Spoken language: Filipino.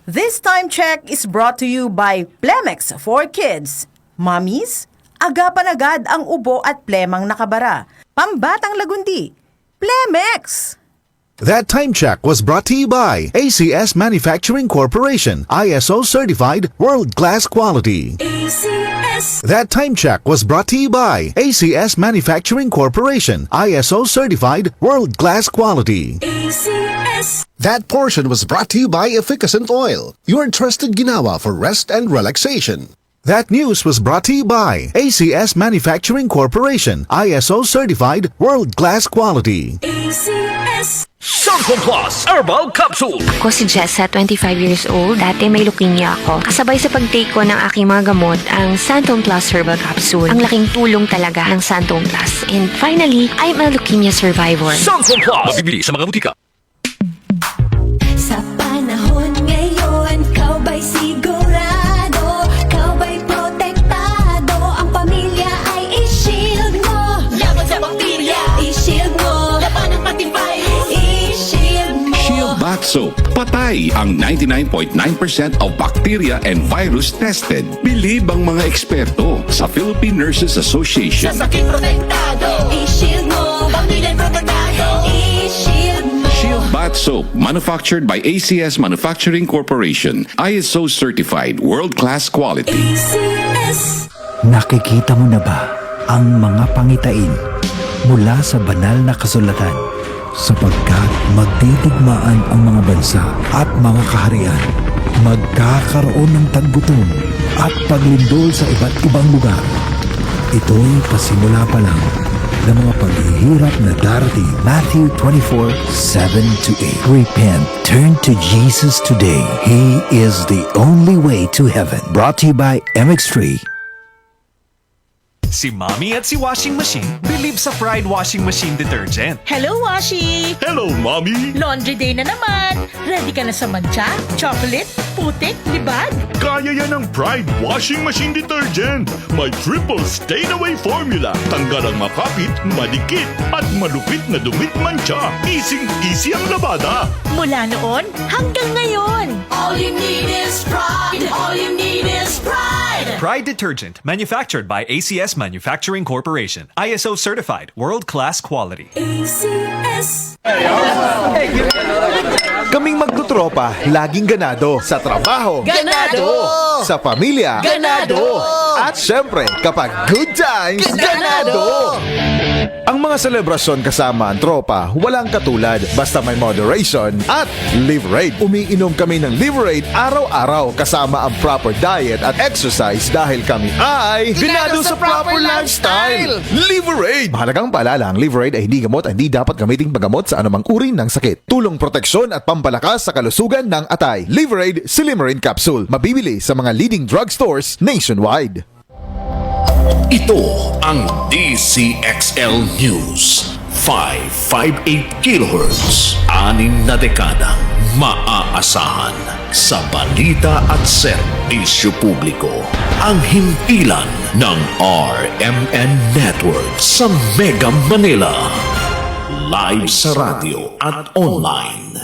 This time check is brought to you by Plemex for Kids. Mommies, agapan agad ang ubo at plemang nakabara. Pambatang lagundi. Plemex! That time check was brought to you by ACS Manufacturing Corporation, ISO certified world-class quality. ACS. That time check was brought to you by ACS Manufacturing Corporation, ISO certified world-class quality. ACS. That portion was brought to you by Efficacent Oil, your trusted ginawa for rest and relaxation. That news was brought to you by ACS Manufacturing Corporation, ISO certified world-class quality. ACS. Santon Plus Herbal Capsule. Ako si Jessa, 25 years old. Dati may leukemia ako. Kasabay sa pag-take ko ng aking mga gamot, ang Santon Plus Herbal Capsule. Ang laking tulong talaga ng Santon Plus. And finally, I'm a leukemia survivor. Santon Plus. Mabibili sa mga butika. Sa panahon ngayon, kau ba'y sigurado? Kau ba'y protektado? Ang pamilya ay i-shield mo. Laban sa bakterya, i-shield mo. Laban ng matibay, i-shield mo. Shield Bath Soap. Patay ang 99.9% of bacteria and virus tested. Believe ang mga eksperto sa Philippine Nurses Association. Sa sakit protektado, i-shield mo. Pamilya protektado, i-shield mo. Shield Bath Soap, manufactured by ACS Manufacturing Corporation. ISO certified, world-class quality. ACS. Nakikita mo na ba ang mga pangitain mula sa banal na kasulatan? Sapagkat magtitigmaan ang mga bansa at mga kaharian, magkakaroon ng taggutom at paglindol sa iba't ibang lugar. Ito'y pasimula pa lang ng mga paghihirap na darating. Matthew 24:7-8. Repent, turn to Jesus today. He is the only way to heaven. Brought to you by MX3. Si Mommy at si Washing Machine believe sa Pride Washing Machine Detergent. Hello, Washi! Hello, Mommy! Laundry day na naman! Ready ka na sa mancha, chocolate, putik, libag? Kaya yan ang Pride Washing Machine Detergent. May triple stain-away formula. Tanggal ang makapit, madikit, at malupit na dumit mancha. Easy ang labada. Mula noon hanggang ngayon! All you need is pride. All you need is pride. Pride Detergent, manufactured by ACS Manufacturing Corporation. ISO certified, world-class quality. ACS. Kaming magtutropa, laging ganado. Sa trabaho, Ganado! Sa pamilya, Ganado! At syempre, kapag good times, ganado! Ang mga selebrasyon kasama ang tropa, walang katulad. Basta may moderation at Liverade. Umiinom kami ng Liverade araw-araw kasama ang proper diet at exercise dahil kami ay ganado sa proper lifestyle! Liverade! Mahalagang paalala, ang Liverade ay hindi gamot at hindi dapat gamiting paggamot sa anumang uri ng sakit. Tulong proteksyon at pampalakas sa kalusugan ng atay. Liverade Silymarin Capsule. Mabibili sa mga leading drugstores nationwide. Ito ang DCXL News. 558 kHz. 6 na dekadang maaasahan sa balita at serbisyo publiko. Ang himpilan ng RMN Network sa Mega Manila. Live sa radio at online.